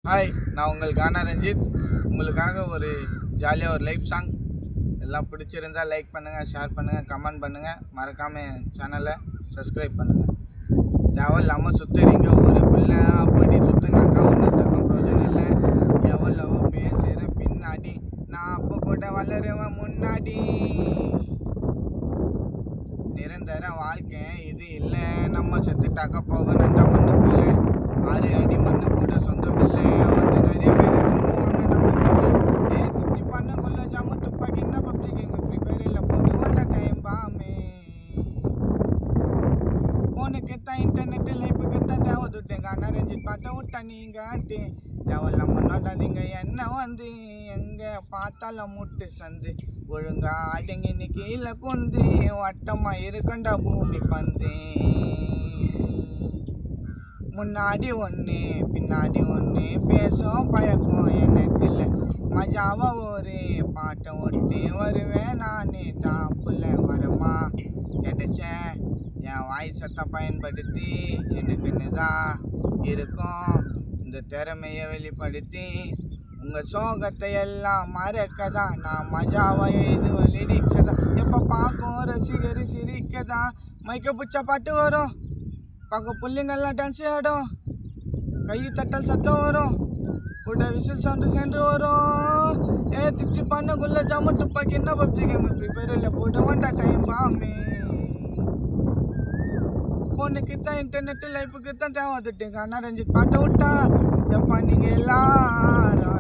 Hi, நான் உங்கள் கானா ரஞ்சித். உங்களுக்காக ஒரு ஜாலியாக ஒரு லைவ் சாங். எல்லாம் பிடிச்சிருந்தால் லைக் பண்ணுங்கள், ஷேர் பண்ணுங்கள், கமெண்ட் பண்ணுங்கள். மறக்காமல் சேனலை சப்ஸ்கிரைப் பண்ணுங்கள். தேவையில்லாமல் சுற்றுறீங்க ஊருக்குள்ளே, அப்படி சுற்றுனாக்கா ஒன்று தக்கம் பிரோஜனம் இல்லை. எவ்வளவோ பேசுகிற பின்னாடி நான் அப்போ கூட வளருவேன் முன்னாடி. நிரந்தர வாழ்க்கை இது இல்லை, நம்ம செத்துட்டாக்க போகணும் அந்த மண்ணுக்குள்ளே. 6 அடி மண்ணு கூட சொந்தம் இல்லை, வந்து நிறைய பேர் தூங்குவாங்க நம்ம மேலே. துத்தி பண்ணக்குள்ள ஜாம துப்பாக்கி என்ன பப்ஜி கேம் ஃப்ரீ ஃபயர் இல்லை போட்டு வந்த டைம் பாமே. ஃபோனுக்கு தான் இன்டர்நெட்டு லைஃபுக்கு தான் தேவை துட்டுங்க. ஆனால் ரஞ்சித் பாட்டை விட்டா நீங்காட்டி தேவையில்லாம் முன்னாடாதீங்க. என்ன வந்து எங்கே பார்த்தாலும் முட்டு சந்து ஒழுங்கா அடங்கி கீழே குந்து வட்டமாக இருக்கண்டா பூமி பந்து. முன்னாடி ஒன்று பின்னாடி ஒன்று பேசும் பழக்கம் எனக்கு இல்லை. மஜாவா ஒரு பாட்டை ஒட்டி வருவேன் நான் டாப்பில் வரமா கிடைச்சேன். என் வாய்ஸத்தை பயன்படுத்தி எனக்குன்னு தான் இருக்கும். இந்த திறமையை வெளிப்படுத்தி உங்கள் சோகத்தை எல்லாம் மறக்கதான் நான் மஜாவா எழுதுவேன் லிரிக்ஸை தான். எப்போ பார்க்கும் ரசிகர் சிரிக்கதான் மைக்க பிடிச்ச பாட்டு வரும். பார்க்க பிள்ளைங்கள்லாம் டான்ஸ் ஆடும், கை தட்டல் சத்தம் வரும், கூட விசில் சவுண்டு சேர்ந்து வரும். திட்டி பண்ணக்குள்ள ஜாம துப்பாக்கி என்ன பப்ஜி கேம் ஃப்ரீ ஃபயர் இல்லை போட்டு வந்தா டைம் பாமே. ஃபோனுக்கு தான் இன்டர்நெட்டு லைஃபுக்கு தான் தேவை துட்டுங்க. ஆனால் ரஞ்சித் பாட்டை விட்டா எப்பா நீங்கள் எல்லாரும்